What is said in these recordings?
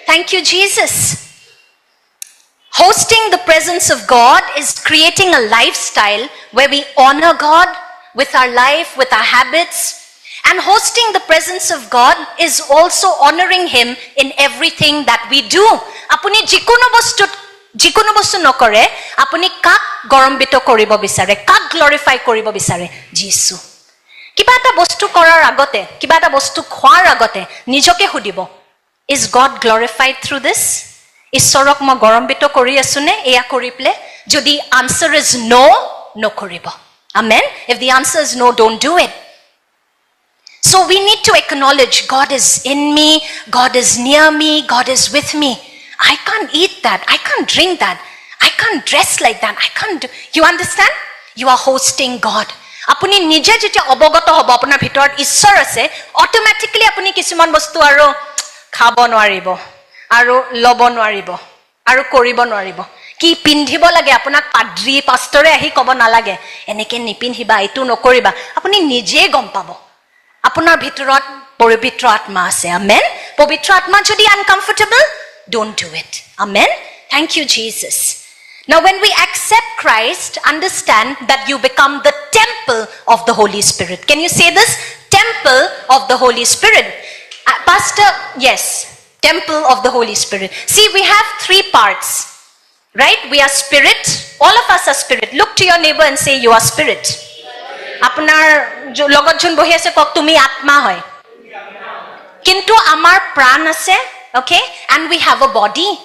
Thank you, Jesus. Hosting the presence of God is creating a lifestyle where we honor God with our life, with our habits. And hosting the presence of God is also honoring Him in everything that we do. Apuni jikono bostu nokore, apuni kak gorombito koribo bisare, kak glorify koribo bisare, Jisu. Kiba eta bostu korar agote, kiba eta bostu khwar agote, nijoke hudibo. Is God glorified through this? Isorok ma gorombito kori asune, eya koriple. Jodi answer is no, no koribo. Amen? If the answer is no, don't do it. So we need to acknowledge God is in me, God is near me, God is with me. I can't eat that, I can't drink that, I can't dress like that, I can't do. You understand? You are hosting God. Apuni nije jete obogoto hobo apunar bhitor ishwar ase, automatically apuni kisuman bostu aro khabo nwaribo, aro lobo nwaribo, aro koribo nwaribo. Ki pindhibo lage apunak padri pastore ahi kobo nalage, eneke nipindhiba itu nokoriba, apuni nije gom pabo. Apunar bhitorot pavitra atma ase. Amen? Pavitra atma jodi uncomfortable, don't do it. Amen? Thank you, Jesus. Now, when we accept Christ, understand that you become the temple of the Holy Spirit. Can you say this? Temple of the Holy Spirit. Pastor, yes. Temple of the Holy Spirit. See, we have three parts. Right? We are spirit. All of us are spirit. Look to your neighbor and say, you are spirit. Apnar logot jun bohi ase kok tumi atma hoy. Kintu amar pran ase, okay? And we have a body.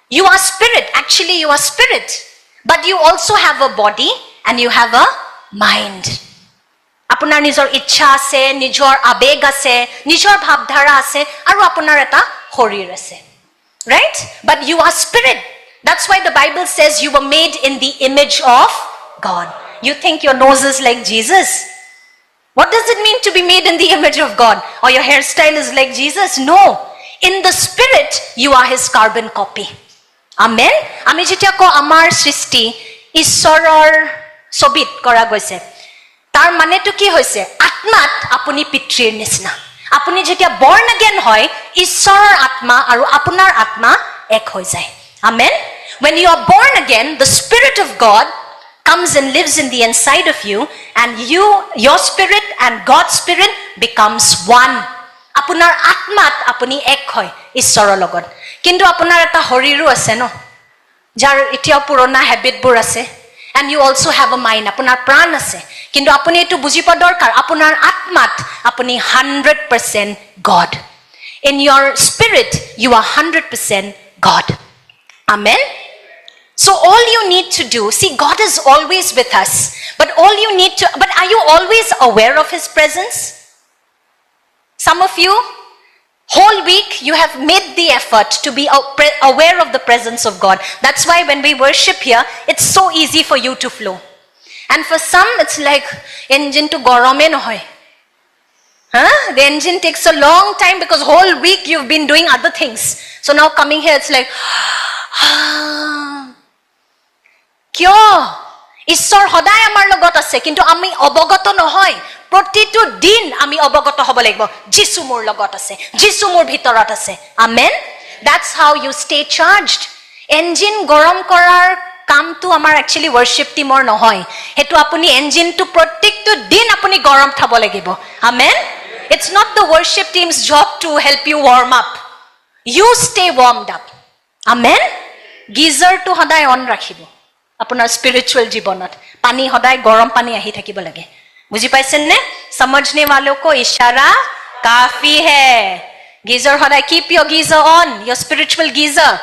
You are spirit. Actually, you are spirit. But you also have a body and you have a mind. Apunar nijor ichha ase, nijor abeg ase, nijor bhabdhara ase, aru apunar eta horir ase. Right? But you are spirit. That's why the Bible says you were made in the image of God. You think your nose is like Jesus? What does it mean to be made in the image of God? Or your hairstyle is like Jesus? No. In the spirit, you are His carbon copy. Amen? Ami jetia ko amar srishti Ishoror sobit kora goise. Tar mane to ki hoise? Atmat apuni pitrir nisna. Apuni jetia born again hoy, Ishoror atma aru apunar atma ek hoi jay. Amen? When you are born again, the Spirit of God comes and lives in the inside of you, and your spirit and God's spirit becomes one. Apunar atmat apuni ek hoy Ishoror logot. Kintu apunar eta horiru ase no, jar etia purona habit bur ase, and you also have a mind. Apunar pran ase, kintu apuni etu buji pa dorkar. Apunar atmat apuni 100% God. In your spirit, you are 100% God. Amen? So all you need to do, see, God is always with us, but are you always aware of His presence? Some of you, whole week, you have made the effort to be aware of the presence of God. That's why when we worship here, it's so easy for you to flow. And for some, it's like, engine to gorome no hoy. Huh? The engine takes a long time because whole week you've been doing other things. So now coming here, it's like, Kyo? Ishor hoday amar logot ase, kintu ami obogoto nohoy. Protito din ami obogoto hobo lagibo. Jisu mur logot ase, Jisu mur bhitorot ase. Amen? That's how you stay charged. Engine gorom korar kam tu amar actually worship team or nohoy. Hetu apuni engine tu protito din apuni gorom thabo lagibo. Amen? It's not the worship team's job to help you warm up. You stay warmed up. Amen? Geyser tu hoday on rakhibo. Apunar spiritual jibanot. Pani hoday gorom pani ahi thakibo lage. Buji paisen ne? Samajhne walon ko ishara kafi hai. Geyser hoday, keep your geyser on, your spiritual geyser.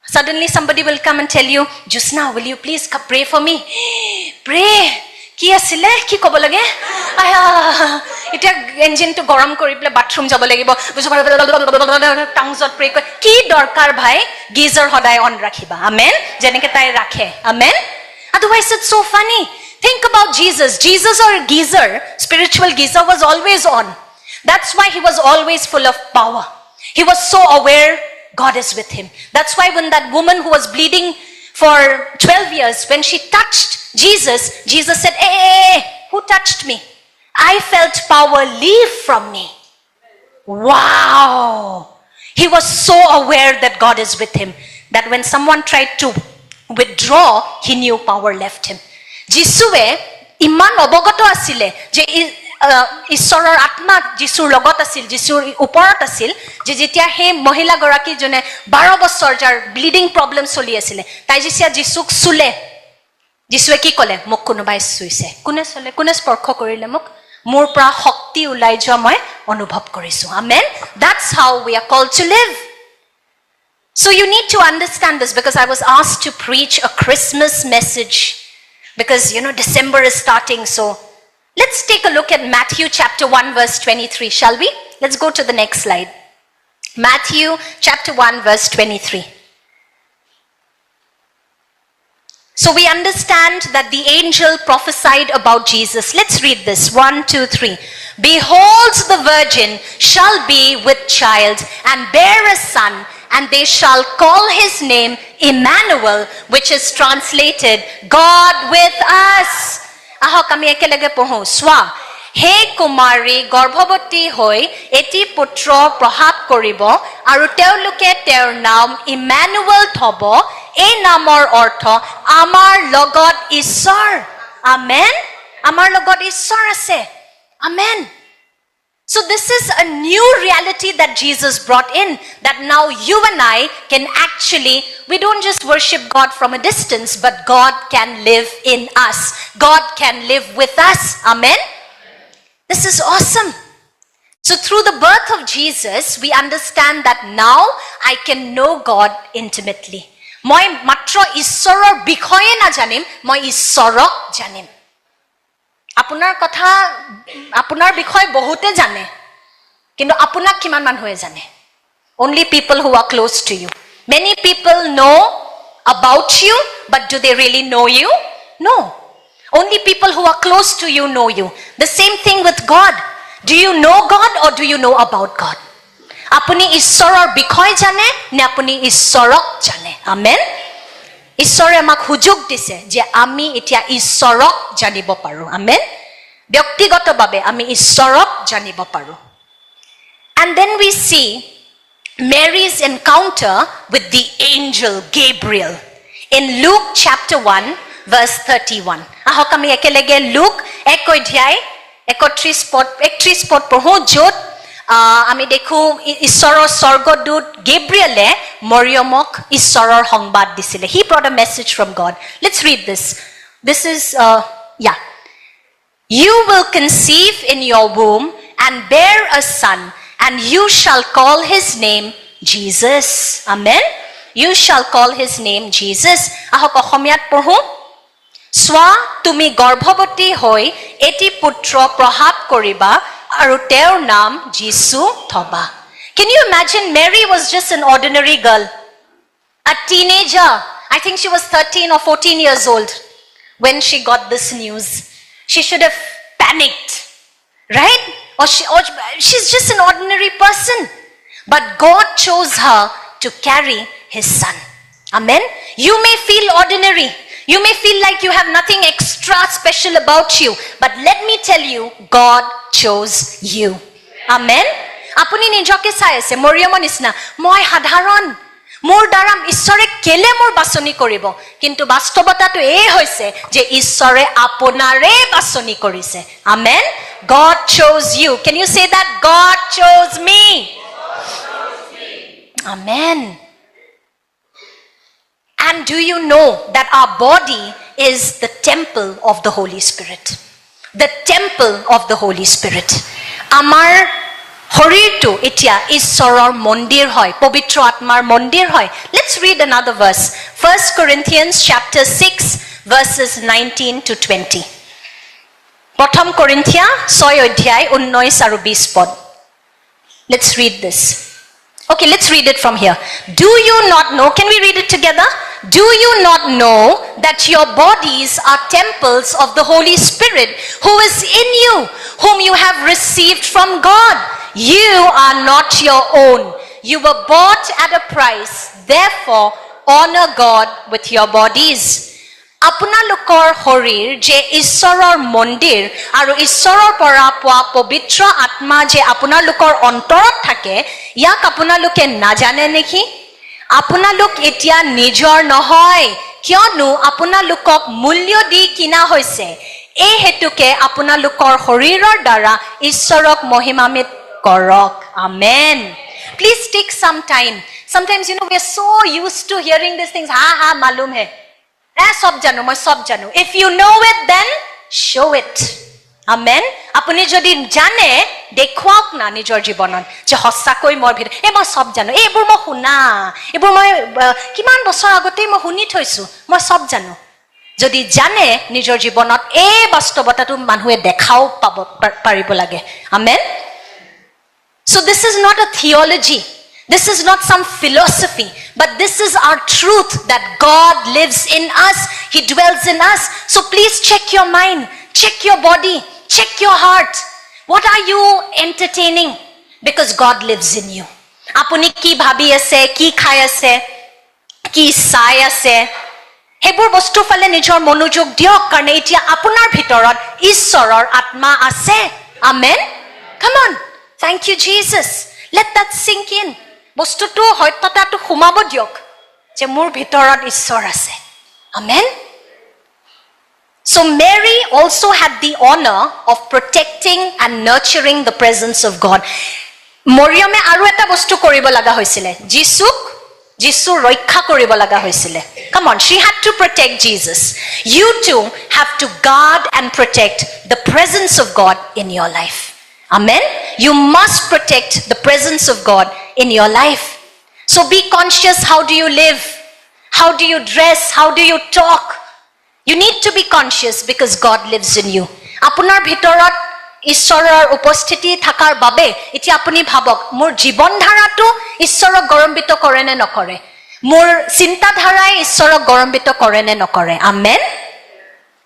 Suddenly somebody will come and tell you, Jusna, will you please pray for me? Pray. Ki asile? Ki kobo lage? Aya, ita engine to gorom kori pele bathroom jabo lagibo. Tongues ot pray kore. Ki dorkar bhai? Geyser hoday on rakhiba. Amen? Jeneke tai rakhe. Amen? Otherwise it's so funny. Think about Jesus. Jesus or geyser, spiritual geyser was always on. That's why he was always full of power. He was so aware God is with him. That's why when that woman who was bleeding for 12 years, when she touched Jesus, Jesus said, hey, who touched me? I felt power leave from me. Wow. He was so aware that God is with him that when someone tried to withdraw, he knew power left him. Jisue iman obogata asile je ঈশ্বৰৰ আত্মা যিশুৰ লগত আছিল, যিশুৰ ওপৰত আছিল, যে যেতিয়া সেই মহিলা গৰাকী জনে 12 বছৰ যাৰ ব্লিডিং প্ৰবলেম চলি আছিল, তাই যেতিয়া যিশুক চুলে, যিশুৱে কি ক'লে? মোক কোনোবাই চুইছে। কোনে স্পৰ্শ কৰিলে মোক? মোৰ পৰা শক্তি ওলাই যোৱা মই অনুভৱ কৰিছো। Amen. That's how we are called to live. So you need to understand this, because I was asked to preach a Christmas message because December is starting. So let's take a look at Matthew chapter 1 verse 23, shall we? Let's go to the next slide. Matthew chapter 1 verse 23. So we understand that the angel prophesied about Jesus. Let's read this. 1, 2, 3. Behold, the virgin shall be with child and bear a son, and they shall call his name Emmanuel, which is translated God with us. Ahok ami ekelege pohu. Swa. He kumari garbhavati hoi eti putro prahap koribo aru teuluke teor naam Emmanuel thobo. এই নামৰ অৰ্থ আমাৰ লগত ঈশ্বৰ। Amen. আমাৰ লগত ঈশ্বৰ আছে। Amen. So this is a new reality that Jesus brought in, that now you and I can actually, we don't just worship God from a distance, but God can live in us. God can live with us. Amen. This is awesome. So through the birth of Jesus, we understand that now I can know God intimately. মই মাত্ৰ ঈশ্বৰৰ বিষয়ে নাজানিম, মই ঈশ্বৰক জানিম। আপোনাৰ বিষয়ে বহুতে জানে, কিন্তু আপোনাক কিমান মানুহে জানে? Only people who are close to you. Many people know about you, but do they really know you? No. Only people who are close to you know you. The same thing with God. Do you know God or do you know about God? আপুনি ঈশ্বৰৰ বিষয় জানে নে আপুনি ঈশ্বৰক জানে? Amen. ঈশ্বৰে আমাক সুযোগ দিছে যে আমি এতিয়া ঈশ্বৰক জানিব পাৰো। আমেন। ব্যক্তিগতভাৱে আমি ঈশ্বৰক জানিব পাৰো। And then we see Mary's encounter with the angel Gabriel in Luke chapter 1 verse 31. আহক আমি একেলগে লুক 1 অধ্যায় 31 পদ পঢ়ো, য'ত আমি দেখো ঈশ্বৰৰ স্বৰ্গদূত গেব্ৰিয়েলে মৰিয়মক ঈশ্বৰৰ সংবাদ দিছিলে। He brought a message from God. Let's read this. This is You will conceive in your womb and bear a son, and you shall call his name Jesus. Amen. You shall call his name Jesus. আহক অসমীয়াত পঢ়ো। স্বা তুমি গৰ্ভৱতী হৈ এটি পুত্ৰ প্ৰসৱ কৰিবা আৰু তেওঁৰ নাম যিশু থবা। Can you imagine? Mary was just an ordinary girl, a teenager. I think she was 13 or 14 years old when she got this news. She should have panicked, right? Or she's just an ordinary person. But God chose her to carry his son. Amen. You may feel ordinary. You may feel like you have nothing extra special about you. But let me tell you, God chose you. Amen. Apuni nijake sai ase Moriamor nisna moi sadharon মোৰ দ্বাৰা ঈশ্বৰে কেলে মোৰ বাছনি কৰিব, কিন্তু বাস্তৱতাটো এই হৈছে যে ঈশ্বৰে আপোনাৰে বাছনি কৰিছে। Amen. God chose you. Can you say that? God chose me. Amen. And do you know that our body is the temple of the Holy Spirit? The temple of the Holy Spirit. Amar শৰীৰটো এতিয়া ঈশ্বৰৰ মন্দিৰ হয়, পবিত্ৰ আত্মাৰ মন্দিৰ হয়। Let's read another verse. 1 Corinthians chapter 6 verses 19 to 20. প্ৰথম কৰিন্থিয়া 6 অধ্যায় 19 আৰু 20 পদ। Let's read this. Okay, let's read it from here. Do you not know? Can we read it together? Do you not know that your bodies are temples of the Holy Spirit who is in you, whom you have received from God? You are not your own. You were bought at a price. Therefore, honor God with your bodies. আপোনালোকৰ শৰীৰ যে ঈশ্বৰৰ মন্দিৰ আৰু ঈশ্বৰৰ পৰা পোৱা পবিত্ৰ আত্মা যে আপোনালোকৰ অন্তৰত থাকে, ইয়াক আপোনালোকে নাজানে নেকি? আপোনালোক এতিয়া নিজৰ নহয়, কিয়নো আপোনালোকক মূল্য দি কিনা হৈছে। এই হেতুকে আপোনালোকৰ শৰীৰৰ দ্বাৰা ঈশ্বৰক মহিমান্বিত কৰক। Amen. Please take some time. Sometimes, we are so used to hearing these things. Ha, malum hai. Sab jano, moi sab jano. If you know it, then show it. Amen. Apuni jodi jane, dekhuak na nijor jibonon. Je hossakoi moi bhir. Moi sab jano. Ebur moi huna. Ebur moi kiman bosor agote moi huni thoisu. Moi sab jano. Jodi jane nijor jibonot bastobotatu manhue dekhao paribo lage. Amen. So this is not a theology. This is not some philosophy, but this is our truth that God lives in us. He dwells in us. So please check your mind, check your body, check your heart. What are you entertaining? Because God lives in you. Apuni ki bhabi ase, ki khai ase, ki sai ase. Hebur bostu fale nijor monojog diok karne etia apunar bhitorot Ishoror atma ase. Amen. Come on. Thank you, Jesus. Let that sink in. বস্তুটো হত্যতাটো খুমাব দিয়ক যে মোৰ ভিতৰত ঈশ্বৰ আছে। Amen. So Mary also had the honor of protecting and nurturing the presence of God. মৰিয়মে আৰু এটা বস্তু কৰিব লগা হৈছিলে, যিছু ৰক্ষা কৰিব লগা হৈছিলে। Come on, she had to protect Jesus. You too have to guard and protect the presence of God in your life. Amen. You must protect the presence of God in your life. So be conscious. How do you live? How do you dress? How do you talk? You need to be conscious because God lives in you. Apunar bhitorat ঈশ্বৰৰ উপস্থিতি থাকাৰ বাবে এতিয়া আপুনি ভাবক, মোৰ জীৱন ধাৰাটো ঈশ্বৰক গৌৰৱান্বিত কৰে নে নকৰে? মোৰ চিন্তাধাৰাই ঈশ্বৰক গৌৰৱান্বিত কৰে নে নকৰে? Amen.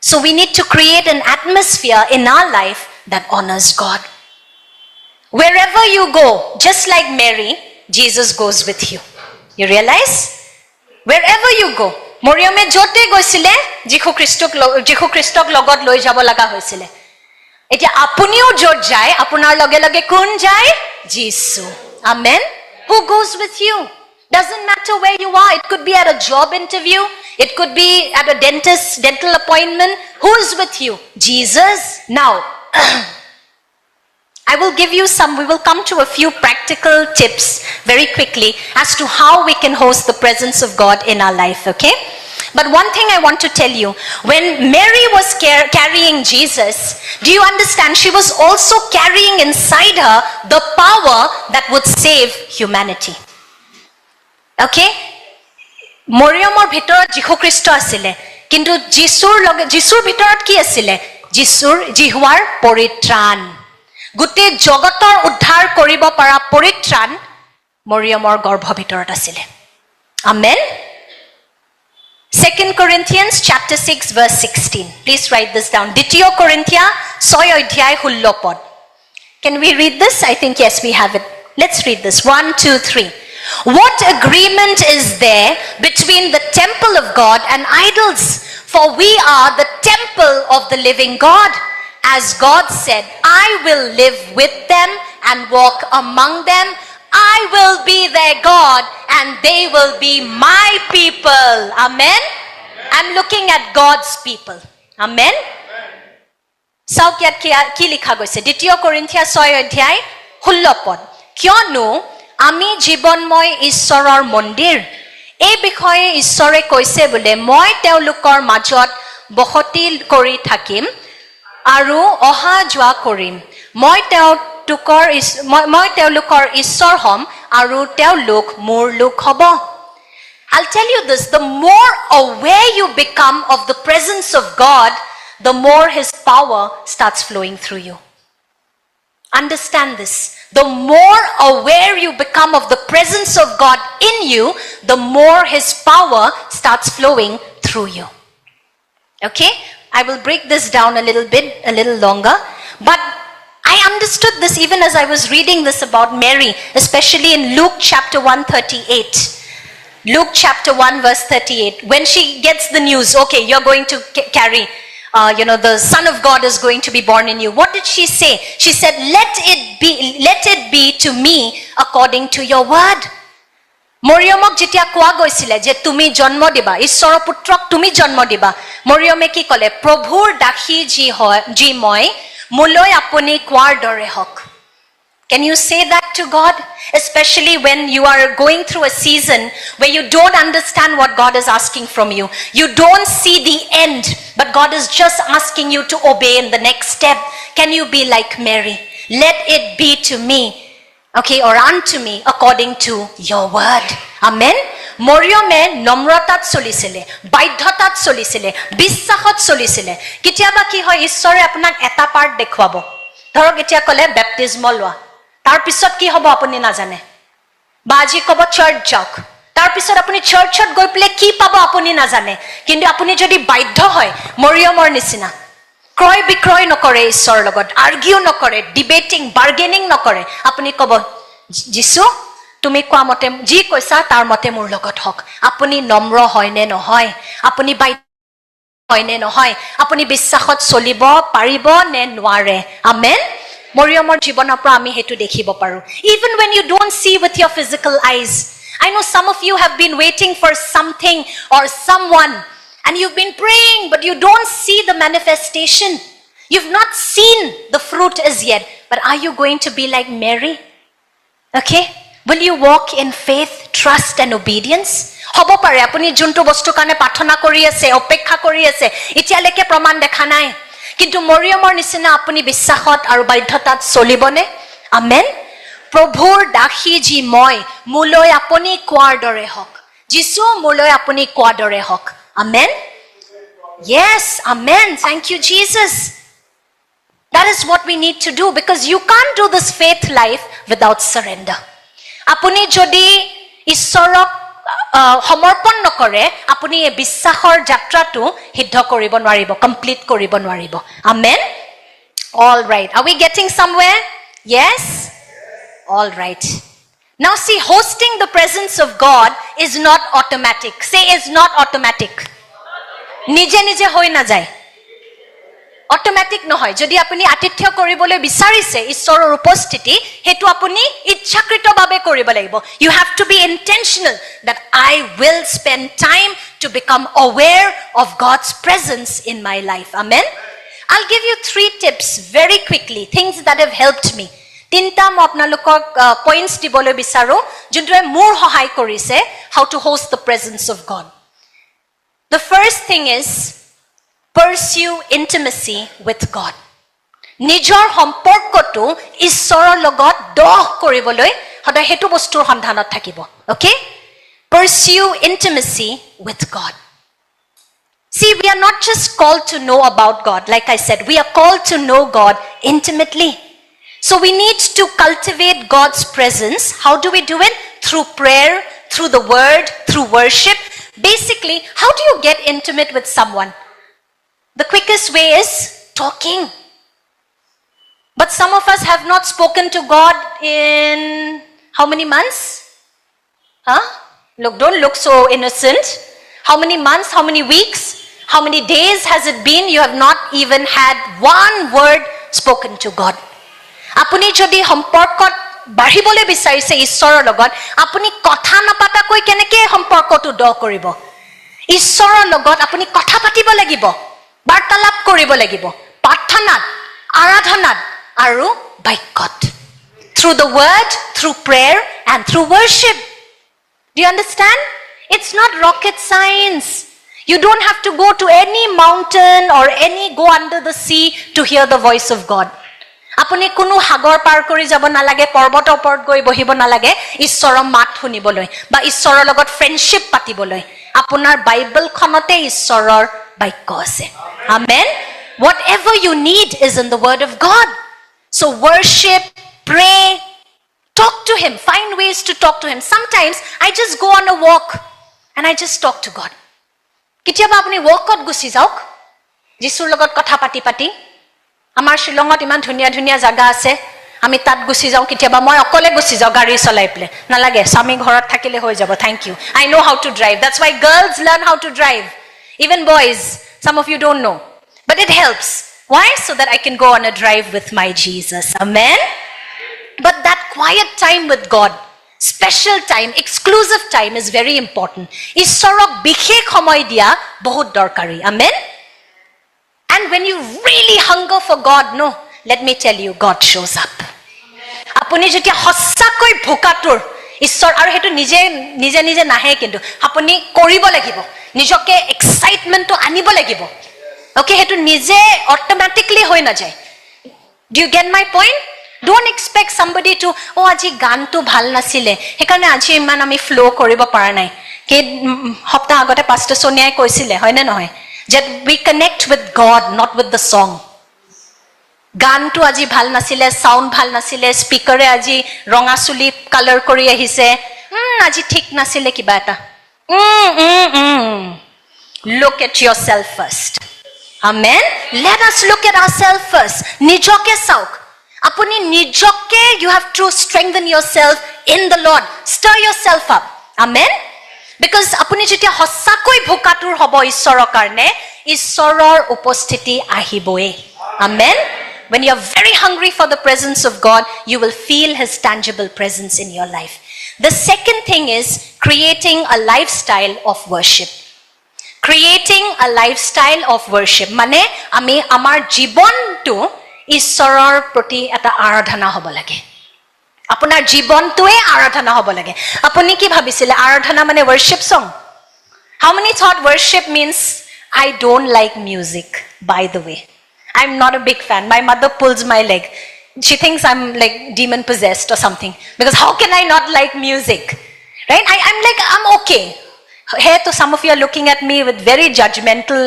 So we need to create an atmosphere in our life that honors God. Wherever you go, just like Mary, Jesus goes with you. You realize? Wherever you go. মৰিয়মে যতে গৈছিলে যীশু খ্ৰীষ্টক লগত লৈ যাব লগা হৈছিলে। এতিয়া আপুনিও যত যায়, আপোনাৰ লগে লগে কোন যায়? যীশু। Amen. Who goes with you? Doesn't matter where you are. It could be at a job interview. It could be at a dental appointment. Who is with you? Jesus. Now, I will give you we will come to a few practical tips very quickly as to how we can host the presence of God in our life, okay? But one thing I want to tell you, when Mary was carrying Jesus, do you understand? She was also carrying inside her the power that would save humanity. Okay? মৰিয়মৰ ভিতৰত যীশু খ্ৰীষ্ট আছিলে, কিন্তু যীশুৰ ভিতৰত কি আছিলে? জিহুৱাৰ পৰিত্ৰাণ। গোটেই জগতৰ উদ্ধাৰ কৰিব পৰা পৰিত্ৰাণ মৰিয়মৰ গৰ্ভৰ ভিতৰত আছিলে। Amen. 2 Corinthians chapter 6 verse 16. Please write this down. 2 Corinthians 6 অধ্যায় 16 পদ. Can we read this? I think yes, we have it. Let's read this. 1, 2, 3. What agreement is there between the temple of God and idols? For we are the temple of the living God. As God said, I will live with them and walk among them. I will be their God and they will be my people. Amen. I'm looking at God's people. Amen. চাওক ইয়াত কি লিখা গৈছে? 2 Corinthians 6 অধ্যায় 16 পদ। কিয়নো আমি জীৱনময় ঈশ্বৰৰ মন্দিৰ। এই বিষয়ে ঈশ্বৰে কৈছে বোলে, মই তেওঁলোকৰ মাজত বসতি কৰি থাকিম আৰু অহা যোৱা কৰিম। মই তেওঁলোকৰ ঈশ্বৰ হ'ম আৰু তেওঁলোক মোৰ লোক হ'ব। I'll tell you this, the more aware you become of the presence of God, the more his power starts flowing through you. Understand this. The more aware you become of the presence of God in you, the more his power starts flowing through you. Okay? I will break this down a little longer. But I understood this even as I was reading this about Mary, especially in Luke chapter 138. Luke chapter 1 verse 38. When she gets the news, okay, you're going to carry, the Son of God is going to be born in you. What did she say? She said, let it be to me according to your word. মৰিয়মক যেতিয়া কোৱা গৈছিলে যে তুমি জন্ম দিবা, ঈশ্বৰৰ পুত্ৰক তুমি জন্ম দিবা, মৰিয়মে কি ক'লে? প্ৰভুৰ দাসী যি মই, মোলৈ আপুনি কোৱাৰ দৰে হওক। Can you say that to God? Especially when you are going through a season where you don't understand what God is asking from you. You don't see the end, but God is just asking you to obey in the next step. Can you be like Mary? Let it be to me, okay, or unto me according to your word. Amen. মৰিয়মে নম্ৰতাত চলিছিলে, বাধ্যতাত চলিছিলে, বিশ্বাসত চলিছিলে। কেতিয়াবা কি হয়, ঈশ্বৰে আপোনাক এটা পাৰ্ট দেখুৱাব। ধৰক এতিয়া ক'লে বেপ্টিজম লোৱা, তাৰ পিছত কি হ'ব আপুনি নাজানে, বা আজি ক'ব চাৰ্চ যাওক, তাৰ পিছত আপুনি চাৰ্চত গৈ পেলাই কি পাব আপুনি নাজানে। কিন্তু আপুনি যদি বাধ্য হয় মৰিয়মৰ নিচিনা, ক্ৰয় বিক্ৰয় নকৰে ঈশ্বৰৰ লগত, আৰ্গিউ নকৰে, ডিবেটিং বাৰ্গেনিং নকৰে, আপুনি ক'ব যীশু তুমি কোৱা মতে যি কৈছা তাৰ মতে মোৰ লগত হওক। আপুনি নম্ৰ হয় নে নহয়, আপুনি বাধ্য হয় নে নহয়, আপুনি বিশ্বাসত চলিব পাৰিব নে নোৱাৰে। আমেন। মৰিয়মৰ জীৱনৰ পৰা আমি হেতু দেখিব পাৰো। Even when you don't see with your physical eyes. I know some of you have been waiting for something or someone and you've been praying but you don't see the manifestation. You've not seen the fruit as yet. But are you going to be like Mary? Okay? Will you walk in faith, trust and obedience? হ'ব পাৰে আপুনি যোনটো বস্তু কাৰণে প্ৰাৰ্থনা কৰি আছে, অপেক্ষা কৰি আছে, এতিয়ালৈকে প্ৰমাণ দেখা নাই, কিন্তু মৰিয়মৰ নিচিনা আপুনি বিশ্বাসত আৰু বাধ্যতাত চলিবনে? আমেন। প্ৰভুৰ দাসী যি মই, মোলৈ আপুনি কোৱাৰ দৰে হওক। যীশু মোলৈ আপুনি কোৱাৰ দৰে হওক। Amen. Yes, amen. Thank you, Jesus. That is what we need to do because you can't do this faith life without surrender. আপুনি যদি ঈশ্বৰক সমৰ্পণ নকৰে, আপুনি এই বিশ্বাসৰ যাত্ৰাটো সিদ্ধ কৰিব নোৱাৰিব, কমপ্লিট কৰিব নোৱাৰিব। Amen. All right. Are we getting somewhere? Yes? All right. Now see, hosting the presence of God is not automatic. Say is not automatic. নিজে নিজে হৈ না যায়। অটোমেটিক নহয়। যদি আপুনি আতিথ্য কৰিবলৈ বিচাৰিছে ঈশ্বৰৰ উপস্থিতি, হেতু আপুনি ইচ্ছাকৃতভাৱে কৰিব লাগিব। You have to be intentional that I will spend time to become aware of God's presence in my life. Amen. I'll give you 3 tips very quickly, things that have helped me. তিনটা মই আপোনালোকক points দিবলৈ বিচাৰো যোনটোৱে মোৰ সহায় কৰিছে how to host the presence of God. The first thing is pursue intimacy with God. নিজৰ সম্পৰ্কটো ঈশ্বৰৰ লগত দহ কৰিবলৈ সদায় হেতু বস্তুৰ সন্ধানত থাকিব। Okay? Pursue intimacy with God. See, we are not just called to know about God. Like I said, we are called to know God intimately. So we need to cultivate God's presence. How do we do it? Through prayer, through the word, through worship. Basically, how do you get intimate with someone? The quickest way is talking. But some of us have not spoken to God in how many months? Huh? Look, don't look so innocent. How many months? How many weeks? How many days has it been? You have not even had one word spoken to God. আপুনি যদি সম্পৰ্কত বাঢ়িবলৈ বিচাৰিছে ঈশ্বৰৰ লগত, আপুনি কথা নাপাতাকৈ কেনেকৈ সম্পৰ্কটো দ কৰিব? ঈশ্বৰৰ লগত আপুনি কথা পাতিব লাগিব, বাৰ্তালাপ কৰিব লাগিব, প্ৰাৰ্থনাত, আৰাধনাত আৰু বাক্যত। Through the word, through prayer and through worship. Do you understand? It's not rocket science. You don't have to go to any mountain or go under the sea to hear the voice of God. আপুনি কোনো সাগৰ পাৰ কৰি যাব নালাগে, পৰ্বতৰ ওপৰত গৈ বহিব নালাগে ঈশ্বৰৰ মাত শুনিবলৈ বা ঈশ্বৰৰ লগত ফ্ৰেণ্ডশ্বিপ পাতিবলৈ। আপোনাৰ বাইবেলখনতে ঈশ্বৰৰ বাক্য আছে। Amen. Whatever you need is in the word of God. So worship, pray, talk to him, find ways to talk to him. Sometimes I just go on a walk and I just talk to God. কেতিয়াবা আপুনি walkত Gucci যাওক, যীশুৰ লগত কথা পাতি পাতি। আমাৰ শিলঙত ইমান ধুনীয়া ধুনীয়া জাগা আছে, আমি তাত গুছি যাওঁ কেতিয়াবা মই অকলে গুছি যাওঁ গাড়ী চলাই পেলে নালাগে স্বামী ঘৰত থাকিলে হৈ যাব thank you I know how to drive that's why girls learn how to drive even boys some of you don't know but it helps why so that I can go on a drive with my Jesus amen but that quiet time with God special time exclusive time is very important ঈশ্বৰক বিশেষ সময় দিয়া বহুত দৰকাৰী amen and when you really hunger for God no let me tell you God shows up আপুনি যেতিয়া হসাকৈ ভোকাটোৰ ঈশ্বৰ আৰু হেতু নিজে নিজে নিজে নাহে কিন্তু আপুনি কৰিব লাগিব নিজকে এক্সাইটমেন্টটো আনিব লাগিব ওকে হেতু নিজে অটোমেটিক্যালি হৈ না যায় do you get my point don't expect somebody to oh আজি গানটো ভাল নাছিলে হেকাৰণে আজি ইমান আমি ফ্লো কৰিব পৰা নাই কে হপ্তাহ আগতে পাস্টাৰ সোনিয়াই কৈছিলে হয় না নহয় that we connect with God not with the song গানটো আজি ভাল নাছিলে সাউন্ড ভাল নাছিলে স্পিকাৰে আজি ৰঙাচুলি কালাৰ কৰি আহিছে আজি ঠিক নাছিলে কিবা এটা look at yourself first amen let us look at ourselves first নিজকে চাওক আপুনি নিজকে you have to strengthen yourself in the Lord stir yourself up amen because আপুনি যেতিয়া হসাকৈ ভোকাটোৰ হ'ব ঈশ্বৰৰ কাৰণে ঈশ্বৰৰ উপস্থিতি আহিবই amen when you are very hungry for the presence of God you will feel his tangible presence in your life the second thing is creating a lifestyle of worship creating a lifestyle of worship মানে আমি আমাৰ জীৱনটো ঈশ্বৰৰ প্ৰতি এটা আৰাধনা হ'ব লাগে আপোনাৰ জীৱনটোৱে আৰাধনা হ'ব লাগে আপুনি কি ভাবিছিলে আৰাধনা মানে worship song how many thought worship means I don't like music by the way I'm not a big fan my mother pulls my leg she thinks I'm like demon possessed or something because how can I not like music right I'm like I'm okay here to some of you are looking at me with very judgmental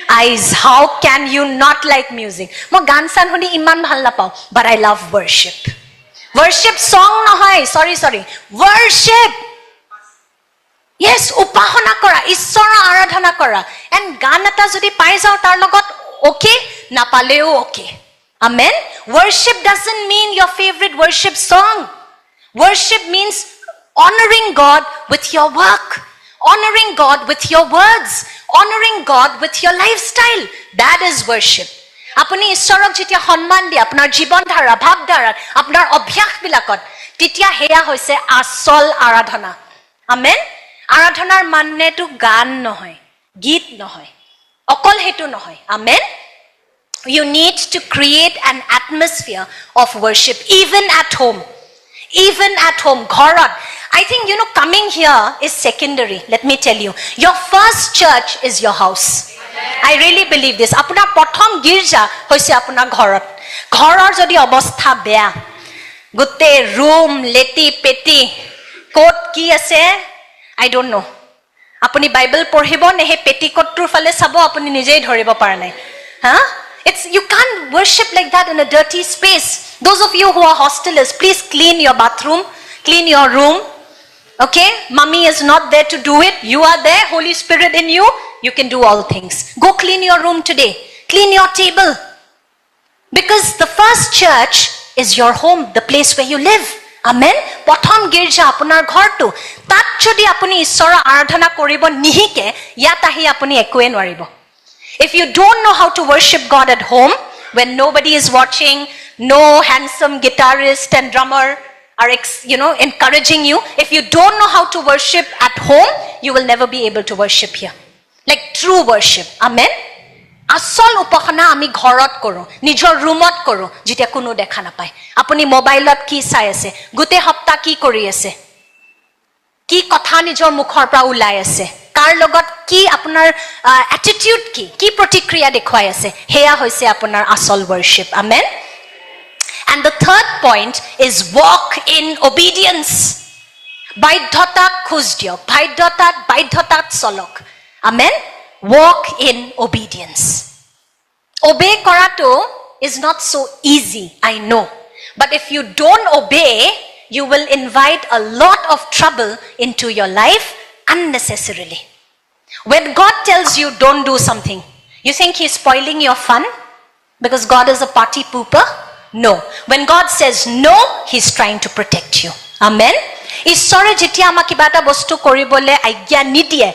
eyes how can you not like music mo gan san honi iman bhal na pao but I love worship song nahoy sorry worship yes upahana kora ishwar aradhana kora and gan eta jodi pai jao tar logot okay na paleo okay amen worship doesn't mean your favorite worship song worship means honoring God with your work honoring God with your words honoring God with your lifestyle that is worship আপুনি ঈশ্বৰক যেতিয়া সন্মান দিয়ে আপোনাৰ জীৱন ধাৰা ভাব ধাৰা আপোনাৰ অভ্যাস বিলাকত তেতিয়া হেয়া হৈছে আসল আৰাধনা আমেন আৰাধনাৰ মানেটো গান নহয় গীত নহয় অকল হেতু নহয় amen you need to create an atmosphere of worship even at home ghorat I think coming here is secondary let me tell you your first church is your house I really believe this apuna prothom girja hoise apuna ghoror jodi obostha beya gutte room leti peti coat ki ase I don't know apuni bible porhibo ne he petticoat tur fale sabo apuni nijei dhoribo para nai it's you can't worship like that in a dirty space those of you who are hostelers please clean your bathroom clean your room okay mommy is not there to do it you are there Holy Spirit in you can do all things go clean your room today clean your table because the first church is your home the place where you live amen prothom girja apunar ghor tu tat jodi apuni ishwar aradhana koribo nihike yat ahi apuni ekue nwaribo if you don't know how to worship God at home when nobody is watching no handsome guitarist and drummer are encouraging you if you don't know how to worship at home you will never be able to worship here like true worship amen asol upahana ami ghorot koru nijor roomot koru jitia kono dekha na pai apuni mobilot ki sai ase gute hapta ki kori ase ki kotha nijor mukhor pra ulai ase kar logot ki apunar attitude ki protikriya dekhwai ase heya hoise apunar asol worship amen and the third point is walk in obedience baidhota khuz diok baidhota solok amen walk in obedience obey korato is not so easy I know but if you don't obey you will invite a lot of trouble into your life unnecessarily when God tells you don't do something you think he's spoiling your fun because God is a party pooper No. When God says no, he's trying to protect you. Amen. ঈশ্বৰে যেতিয়া আমাক কিবা এটা বস্তু কৰিবলৈ আজ্ঞা নিদিয়ে,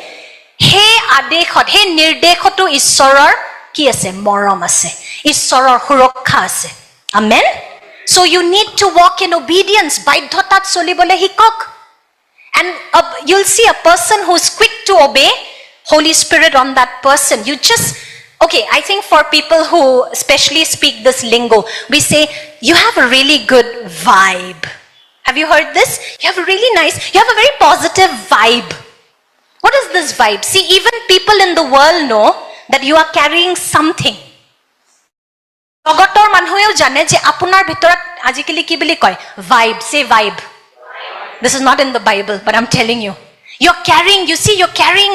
হে আদেশত, হে নিৰ্দেশতো ঈশ্বৰৰ কি আছে? মৰম আছে, ঈশ্বৰৰ সুৰক্ষা আছে। Amen. So you need to walk in obedience. বাধ্যতাত চলিবলৈ শিকক। And you'll see a person who's quick to obey, Holy Spirit on that person. You just, okay, I think for people who especially speak this lingo, we say, you have a really good vibe. Have you heard this? You have a really nice, you have a very positive vibe. What is this vibe? See, even people in the world know that you are carrying something. জগতৰ মানুহেও জানে যে আপোনাৰ ভিতৰত আজিকালি কি বুলি কয়? Vibe. Say vibe. This is not in the Bible, but I'm telling you. You're carrying, you see, you're carrying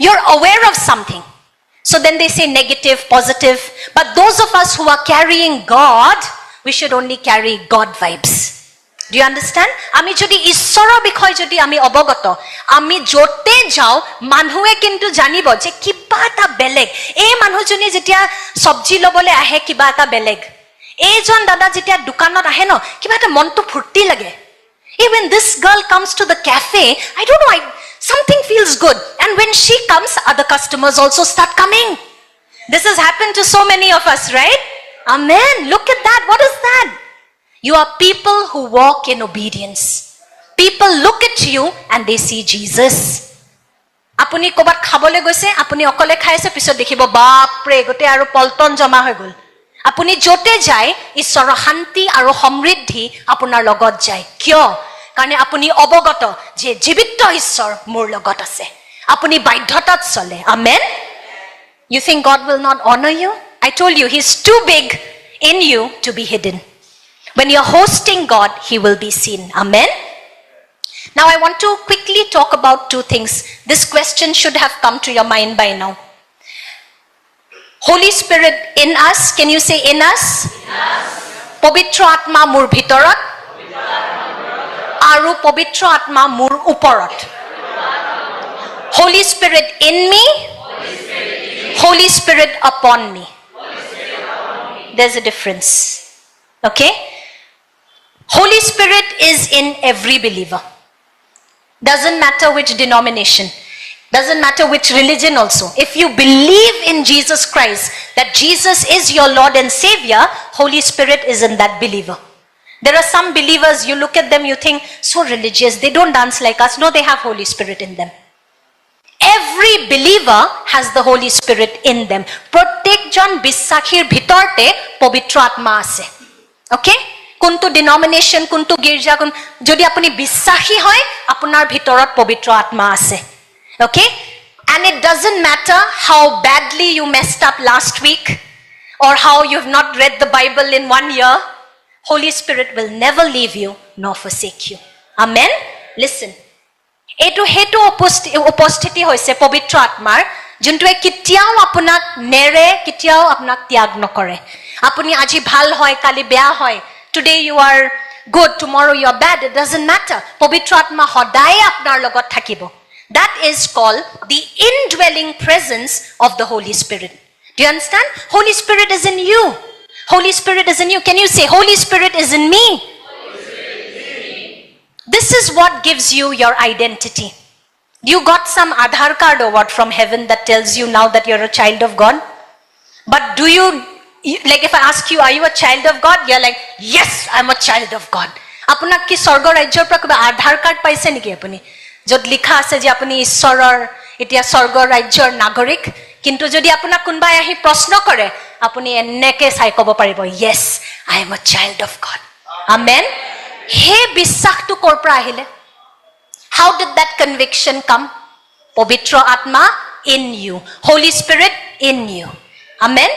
you're aware of something. So then they say negative, positive. But those of us who are carrying God, we should only carry God vibes. Do you understand? আমি যদি ঈশ্বৰৰ বিষয় যদি আমি অৱগত, আমি যতে যাও মানুহে কিন্তু জানিব যে কিবা এটা বেলেগ। এই মানুহজনী যেতিয়া সবজি লবলৈ আহে কিবা এটা বেলেগ। এইজন দাদা যেতিয়া দোকানত আহে ন, কিবা এটা মনটো ফুৰ্তি লাগে। Even this girl comes to the cafe, I don't know, something feels good. And when she comes, other customers also start coming. This has happened to so many of us, right? Amen. Look at that. What is that? You are people who walk in obedience. People look at you and they see Jesus. Apuni kobat khabole goise, apuni okole khaise, pisot dekhibo bapre gote aru polton jama hoy gol. Apuni jote jay, ঈশ্বৰৰ শান্তি আৰু সমৃদ্ধি আপোনাৰ লগত যায়। কিয়? কাৰণ আপুনি অৱগত যে জীৱিত ঈশ্বৰ মোৰ লগত আছে। আপুনি বাধ্যতাত চলে। Amen. You think God will not honor you? I told you, he's too big in you to be hidden. When you're hosting God, he will be seen. Amen. Now I want to quickly talk about two things. This question should have come to your mind by now. Holy Spirit in us. Can you say in us? Pavitra Atma mur bhitorat aru Pavitra Atma mur uporat. Holy Spirit in me, Holy Spirit upon me. There's a difference. Okay? Holy Spirit is in every believer. Doesn't matter which denomination. Doesn't matter which religion also. If you believe in Jesus Christ, that Jesus is your Lord and Savior, Holy Spirit is in that believer. There are some believers, you look at them, you think, so religious, they don't dance like us. No, they have Holy Spirit in them. Every believer has the Holy Spirit in them. Protekjon bissakhir bhitorte Pavitra Atma ase. Okay? Kuntu denomination, kuntu girja, jodi apuni bissahi hoy, apunar bhitorat Pavitra Atma ase. Okay? And it doesn't matter how badly you messed up last week or how you've not read the Bible in 1 year. Holy Spirit will never leave you nor forsake you. Amen? Listen. Etu hetu upostiti hoise Pavitra Atmar, juntuwe kitiao apunak nere, kitiao apunak tyag nokore. Apuni aji bhal hoy, kali beya hoy. Today you are good, tomorrow you are bad. It doesn't matter. Pavitra Atma hodai apnar logot thakibo. That is called the indwelling presence of the Holy Spirit. Do you understand? Holy Spirit is in you. Holy Spirit is in you. Can you say, Holy Spirit is in me? This is what gives you your identity. You got some Aadhaar card or what from heaven that tells you now that you're a child of God? But do you, like if I ask you, are you a child of God? You're like, yes, I'm a child of God. Apunak ki sorgo rajyor pra kiba Aadhaar card paise niki apuni? Jod likha ase je apuni ishorer etia sorgo rajyor nagorik, kintu jodi apunak kunbai ahi proshno kore, apuni enneke sai kobo paribo, yes, I am a child of God. Amen. He bisakh tu kor pra ahile? How did that conviction come? Pavitra Atma in you. Holy Spirit in you. Amen.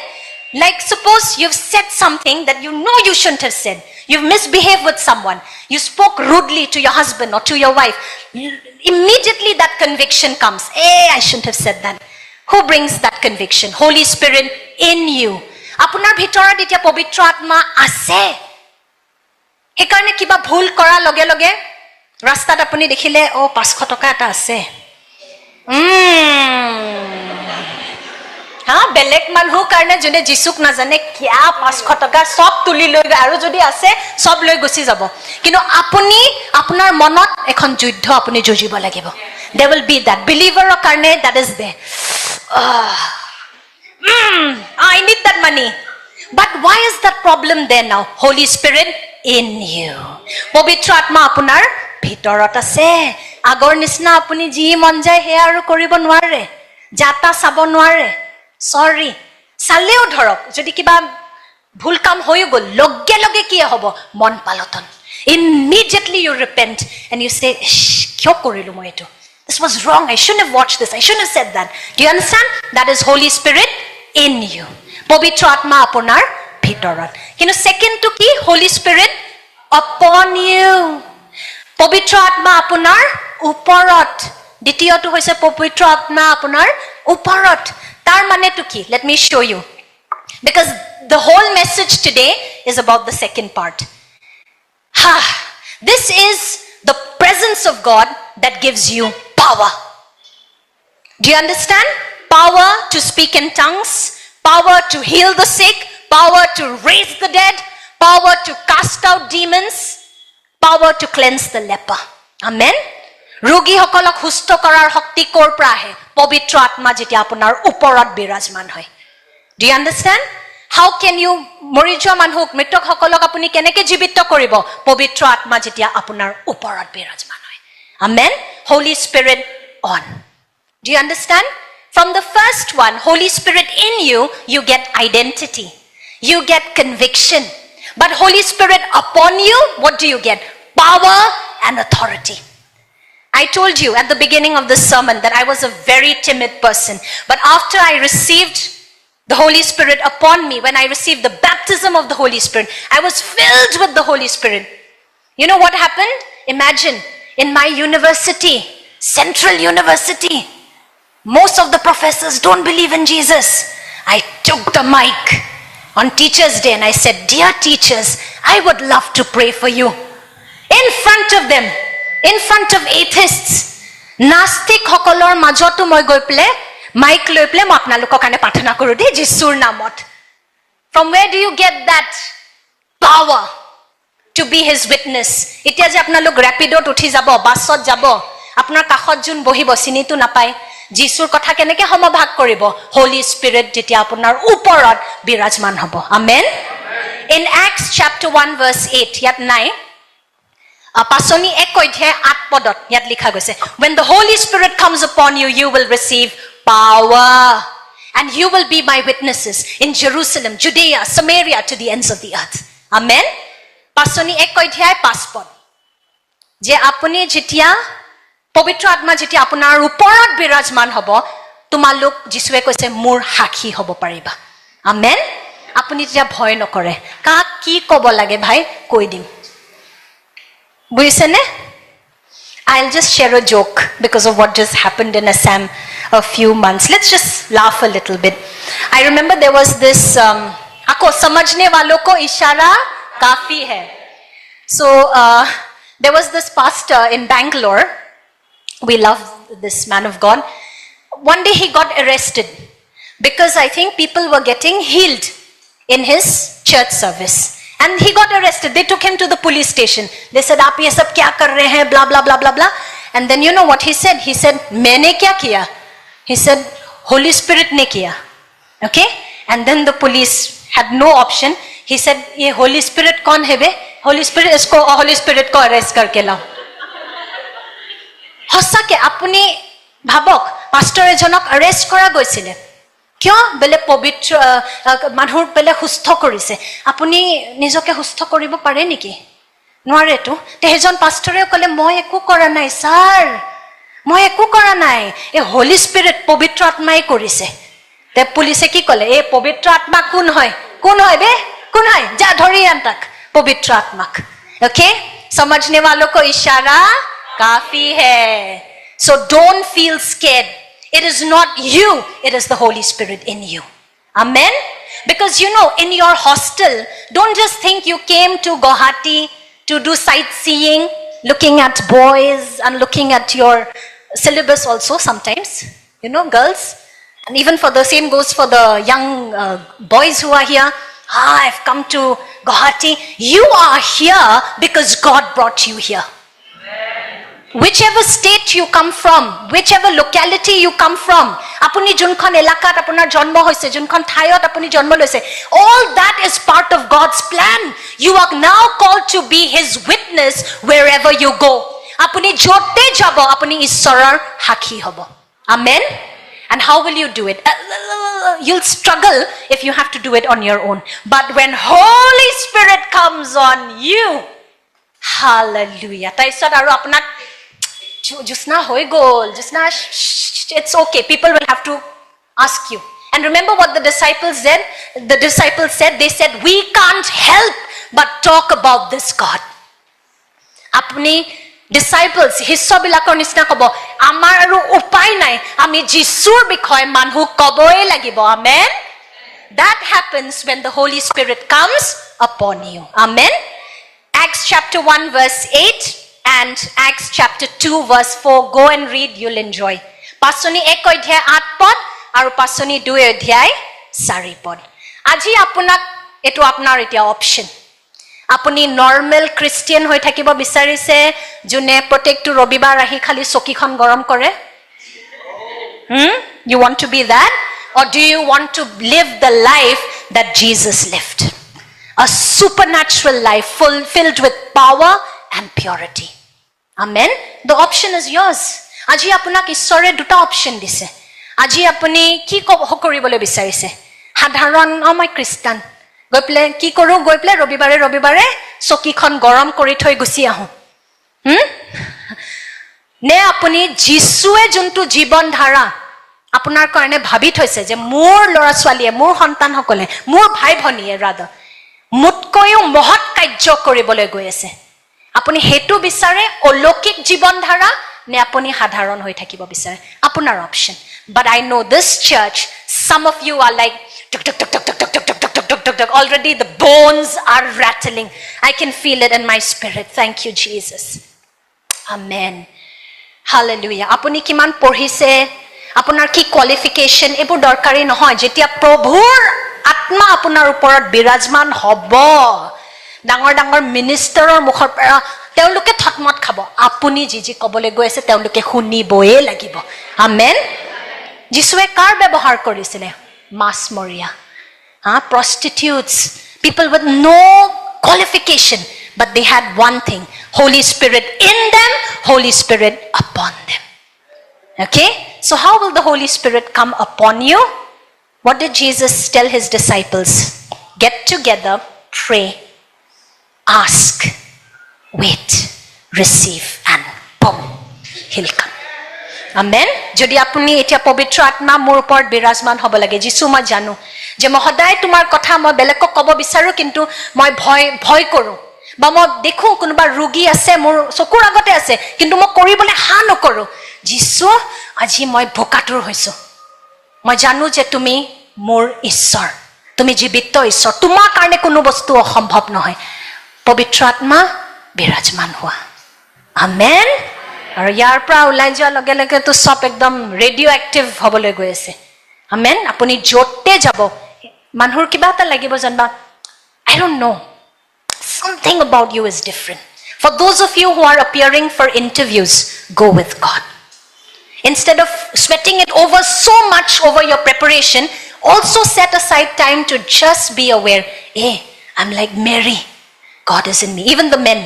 Like suppose you've said something that you know you shouldn't have said. You've misbehaved with someone. You spoke rudely to your husband or to your wife. Immediately that conviction comes. I shouldn't have said that. Who brings that conviction? Holy Spirit in you. Apunar bhitorat etia Pavitra Atma ase. Hekarne kiba bhul kora loge loge rastat apuni dekhile, oh 500 taka eta ase. হা বেলেগ মানুহ কাৰণে জনে যিশুক নাজানে কিয়া 500 টকা সব তুলি লৈ আৰু যদি আছে সব লৈ গুচি যাব কিন্তু আপুনি আপোনাৰ মনত এখন যুদ্ধ আপুনি যুঁজিব লাগিব there will be that believer কাৰণে that is there I need that money but why is that problem there now Holy Spirit in you পবিত্ৰ আত্মা আপোনাৰ ভিতৰত আছে আগৰ নিচিনা আপুনি যি মন যায় হে আৰু কৰিব নোৱাৰে জাতা চাব নোৱাৰে sorry চালেও ধৰক যদি কিবা ভুল কাম হৈ গল লগে লগে কি হ'ব মন পালটন immediately you repent and you say কিয় কৰিলো মই এটো this was wrong I shouldn't have watched this I shouldn't have said that do you understand that is Holy Spirit in you পবিত্ৰ আত্মা আপোনাৰ ভিতৰত কিন্তু second to কি Holy Spirit upon you পবিত্ৰ আত্মা আপোনাৰ ওপৰত দ্বিতীয়টো হৈছে পবিত্ৰ আত্মা আপোনাৰ ওপৰত তাৰ মানে to কি let me show you because the whole message today is about the second part this is the presence of God that gives you power do you understand power to speak in tongues power to heal the sick power to raise the dead power to cast out demons power to cleanse the leper amen ৰোগী সকলক সুস্থ কৰাৰ শক্তি কৰ পৰা আহে পবিত্ৰ আত্মা যেতিয়া আপোনাৰ ওপৰত বিৰাজমান হয় do you understand how can you মৰি যোৱা মানুহক মৃতক সকলক আপুনি কেনেকৈ জীৱিত কৰিব পবিত্ৰ আত্মা যেতিয়া আপোনাৰ ওপৰত বিৰাজমান হয় amen Holy Spirit on do you understand from the first one Holy Spirit in you you get identity you get conviction but Holy Spirit upon you what do you get power and authority I told you at the beginning of this sermon that I was a very timid person but after I received the Holy Spirit upon me when I received the baptism of the Holy Spirit I was filled with the Holy Spirit you know what happened imagine in my university Central University most of the professors don't believe in Jesus I took the mic on Teachers Day and I said dear teachers I would love to pray for you in front of them in front of atheists নাস্তিক সকলৰ মাজতো মই গৈ play mic লৈ play মই আপোনালোকৰ কাৰণে প্ৰাৰ্থনা কৰো দে যিশুৰ নামত from where do you get that power to be his witness এতিয়া যে আপোনালোক ৰেপিডত উঠি যাব বাছত যাব আপোনাৰ কাখত যোন বহিব চিনিটো নাপায় যিশুৰ কথা কেনেকৈ সমভাগ কৰিব Holy Spirit যেতিয়া আপোনাৰ ওপৰত বিৰাজমান হ'ব amen in Acts chapter 1 verse 8 ইয়াত নাই পাছনি 1 অধ্যায় 8 পদত ইয়াত লিখা গৈছে when the Holy Spirit comes upon you you will receive power and you will be my witnesses in Jerusalem Judea Samaria to the ends of the earth amen Pachni 1 অধ্যায় 5 পদ যে আপুনি যেতিয়া পবিত্ৰ আত্মা যেতিয়া আপোনাৰ ওপৰত বিৰাজমান হ'ব তোমালোক যিশুৱে কৈছে মোৰ সাক্ষী হ'ব পাৰিবা আমেন আপুনি যেতিয়া ভয় নকৰে কাক কি ক'ব লাগে ভাই কৈ দিম বুজিছেনে I'll just share a joke because of what just happened in Assam a few months. Let's just laugh a little bit. I remember there was this ako samajhne walon ko ishara kafi hai. So there was this pastor in Bangalore. We love this man of God. One day he got arrested because I think people were getting healed in his church service. And he got arrested. They took him to the police station. They said, "Aap ye sab kya kar rahe hain?" Blah blah blah blah blah. And then you know what he said? He said, "Maine kya kiya?" He said, "Holy Spirit ne kiya." Okay? And then the police had no option. He said, "Ye Holy Spirit kaun hai be? Holy Spirit ko arrest karke lao." Hosake apuni bhabok pastor ejonok arrest kora goisile. কিয় বেলে পবিত্ৰ মানুহৰ বেলে সুস্থ কৰিছে আপুনি নিজকে সুস্থ কৰিব পাৰে নেকি নোৱাৰে তো তেজন পাষ্টৰে কলে মই একো কৰা নাই স্যাৰ মই একো কৰা নাই এই হোলি স্পিৰিট পবিত্ৰ আত্মাই কৰিছে তে পুলিচে কি কলে এই পবিত্ৰ আত্মা কোন হয় বে কোন হয় যা ধৰি আনতাক পবিত্ৰ আত্মাক ওকে समझने वालों को इशारा काफी है so don't feel scared It is not you, it is the Holy Spirit in you. Amen? Because you know, in your hostel, don't just think you came to Guwahati to do sightseeing, looking at boys and looking at your syllabus also sometimes. You know, girls, And even for the same goes for the young boys who are here. I've come to Guwahati. You are here because God brought you here. Whichever state you come from, whichever locality you come from, apuni junkhon elakat apunar jonmo hoise, junkhon thayot apuni jonmo loise, all that is part of God's plan. You are now called to be His witness wherever you go. Apuni jote jabo, apuni issorar hakhi hobo. Amen. And how will you do it? You'll struggle if you have to do it on your own. But when Holy Spirit comes on you, hallelujah. Taisot aru apunak Jusna hoi gol, Jusna, it's okay. People will have to ask you. And remember what the disciples said? The disciples said, they said, we can't help but talk about this God. Apni disciples, hisso bilakor nisna kobo, amar aru upay nai, ami Jisur bikhoy manhu koboi lagibo. Amen? That happens when the Holy Spirit comes upon you. Amen? Acts chapter 1 verse 8. And Acts chapter 2 verse 4, go and read, you'll enjoy. Pasoni 1 অধ্যায় 8 পদ আৰু pasoni 2 অধ্যায় 4 পদ. আজি আপোনাক এটো আপোনাৰ এটা অপশন. আপুনি নরমাল ক্রিশ্চিয়ান হৈ থাকিব বিচাৰিছে জুনে প্ৰত্যেকটো ৰবিবাৰ আহি খালি চকীখন গৰম কৰে? You want to be that? Or do you want to live the life that Jesus lived? A supernatural life filled with power and purity. Amen. The option is yours. Aji apunak ishore duta option dise. Aji apuni ki koribole bicharise? Sadharon moi Christian. Goi pele ki koru goi pele robibare sokikhon gorom kori thoi gusi ahu. Ne apuni Jisue juntu jibon dhara apunar karone bhabi those je mor lora swaliye mor santan hokole mor bhai bhoniye rather mutkoyo mohot kajjo koribole goi ase. Apuni hetu bisare olokik jibon dhara ne apuni sadharon hoi thakibo bisare apunar option. But I know this church, some of you are like tuk tuk tuk tuk tuk tuk tuk tuk tuk tuk tuk tuk, already the bones are rattling. I can feel it in my spirit. Thank you Jesus. Amen. Hallelujah. Apuni kiman porhise, apunar ki qualification ebur dorkari nohoy. Jetia probhur atma apunar uporot birajman hobo, ডাঙৰ মিনিষ্টাৰৰ মুখৰ পৰা তেওঁলোকে থতমত খাব. আপুনি যি কবলে গৈ আছে তেওঁলোকে শুনিবয়ে লাগিব. আমেন. যিশুৱে কাৰ ব্যৱহাৰ কৰিছিলে? মাছমৰীয়া, prostitutes, people with no qualification, but they had one thing: Holy Spirit in them, Holy Spirit upon them. Okay? So how will the Holy Spirit come upon you? What did Jesus tell his disciples? Get together, pray, ask, wait, receive, and boom, he'll come. Amen. Jodi apuni etia pavitra atma mor upor birajman hobo lage. Jisu ma janu je moi hoday tumar kotha moi belekok kobo bisaru kintu moi bhoy koru ba moi dekhu konoba rugi ase mor sokur agote ase kintu moi koribole ha nokoru. Jisu aji moi bhokatur hoisu. Moi janu je tumi mor ishor, tumi jibito ishor, tumar karone kono bostu osambhav nohoy. Pavitra atma birajman hua. Amen. আৰু ইয়াৰ পৰা ওলাই যোৱাৰ লগে লগে তো সব একদম radio active হ'বলৈ গৈ আছে. আমেন. আপুনি জোটতে যাব মানুহৰ কিবা এটা লাগিব জানবা, I don't know, something about you is different. For those of you who are appearing for interviews, go with God. Instead of sweating it over so much over your preparation, also set aside time to just be aware, hey, I'm like Mary, God is in me. Even the men,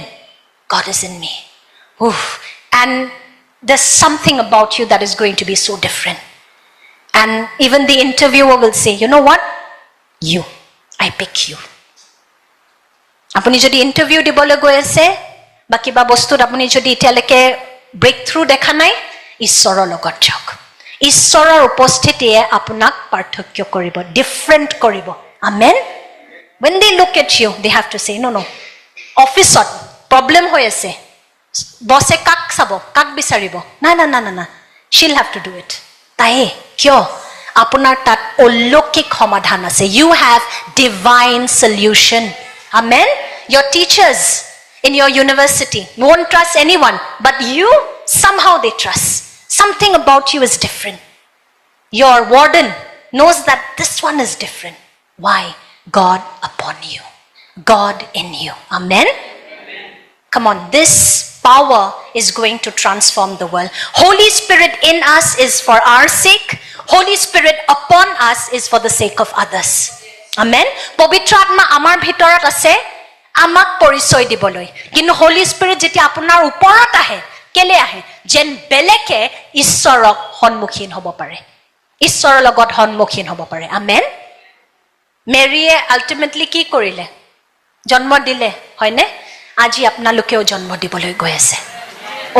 God is in me. Oof. And there's something about you that is going to be so different. And even the interviewer will say, you know what? You, I pick you. Apuni jodi interview dibole goi ase, ba kiba bostut apuni jodi etialeke breakthrough dekha nai, Ishorer logot jok. Ishorer uposthitie apunak parthokyo koribo, different koribo. Amen. When they look at you, they have to say, no. Office problem hoi ase. Bosse kak sabo, kak bisaribo. Na. She'll have to do it. Tae, kyo? Apunar tat olokik samadhan ase. You have divine solution. Amen. Your teachers in your university won't trust anyone, but you, somehow they trust. Something about you is different. your warden knows that this one is different. Why? God upon you. God in you. Amen? Come on, this power is going to transform the world. Holy Spirit in us is for our sake. Holy Spirit upon us is for the sake of others. Amen? Pavitra Atma amar bhitorat ase amak porichoy diboloi. Kintu Holy Spirit jetia apunar uporat ahe, kele ahe? Jen beleke Ishorok honmukhin hobo pare. Ishoror logot honmukhin hobo pare. Amen? Mary ultimately ki korile? Janmo dile, hoyne? আজি আপোনালোকেও জন্ম দিবলৈ গৈ আছে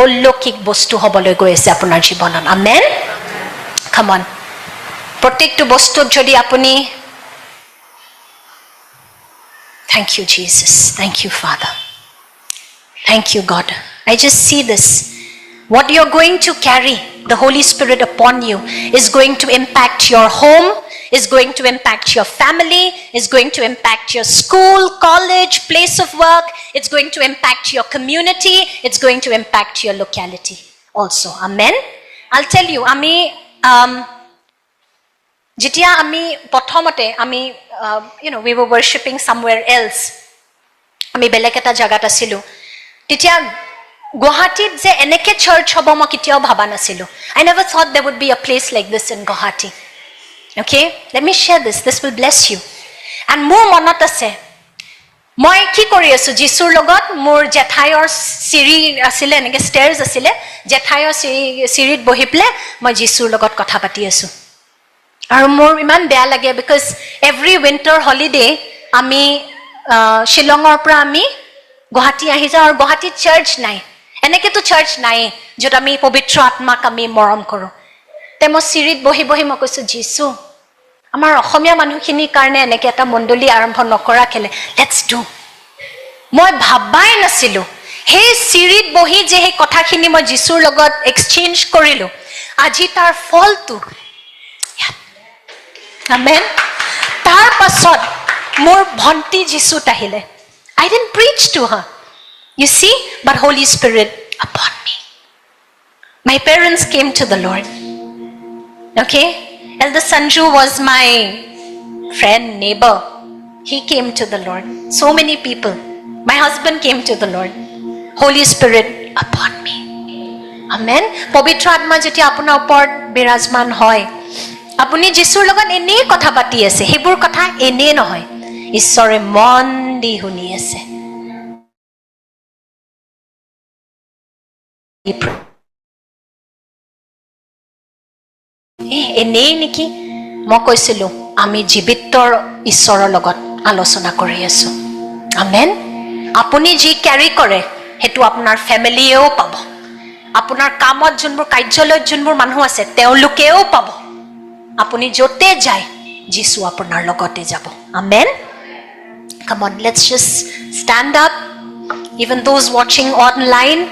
অলৌকিক বস্তু হবলৈ গৈ আছে আপোনাৰ জীৱনত আমেন কাম অন প্ৰত্যেকটো বস্তুত যদি আপুনি thank you Jesus thank you father thank you God I just see this what you're going to carry the Holy Spirit upon you is going to impact your home, is going to impact your family, is going to impact your school, college, place of work, it's going to impact your community, it's going to impact your locality also. Amen? I'll tell you, ami jitia ami pothomote ami we were worshipping somewhere else. Ami belek eta jagat asilu. Titia Guwahati je eneke church hobo ma kitiao bhaba nasilu. I never thought there would be a place like this in Guwahati. Okay, let me share this. This will bless you. And more monot ase. Moi ki kori asu Jisur logot mor jethayor siri asile eneke stairs asile jethayor sirit bohiple moi Jisur logot kotha pati asu. Aru mor iman beya lage because every winter holiday ami Shillongor pra ami Guwahati ahi jao aru Guwahati church nai. এনেকে তো church নাই যত আমি পবিত্র আত্মাক আমি মৰম কৰো তে মই সিৰিত বহি বহি মই কৈছো যিসু আমাৰ অসমীয়া মানুহখিনিৰ কাৰণে এনেকে এটা মণ্ডলী আৰম্ভ নকৰা খেলে লেটস ডু মই ভাবাই নাছিলো হে সিৰিত বহি যে হে কথাখিনি মই যিসুৰ লগত এক্সচেঞ্জ কৰিলো আজি তাৰ ফলটো আমেন তাৰ পাছত মোৰ ভন্টি যিসুত আহিলে I didn't preach to her. You see, but Holy Spirit upon me. My parents came to the Lord. Okay? Elder Sanju was my friend, neighbor. He came to the Lord. So many people. My husband came to the Lord. Holy Spirit upon me. Amen? Pavitra Atma jeti apuna upor birajman hoy. Apuni Jisur logot ene kotha pati ase. Hebur kotha ene nohoy. Ishore mon di huni ase. এনেই নেকি মই কৈছিলো আমি জীৱিতৰ ঈশ্বৰৰ লগত আলোচনা কৰি আছো আমেন আপুনি যি ক্যাৰি কৰে হেতু আপোনাৰ ফ্যামিলিয়েও পাব আপোনাৰ কামত যোনবোৰ কাৰ্যালয়ত যোনবোৰ মানুহ আছে তেওঁলোকেও পাব আপুনি যতে যায় যিসু আপোনাৰ লগতে যাব amen come on let's just stand up even those watching online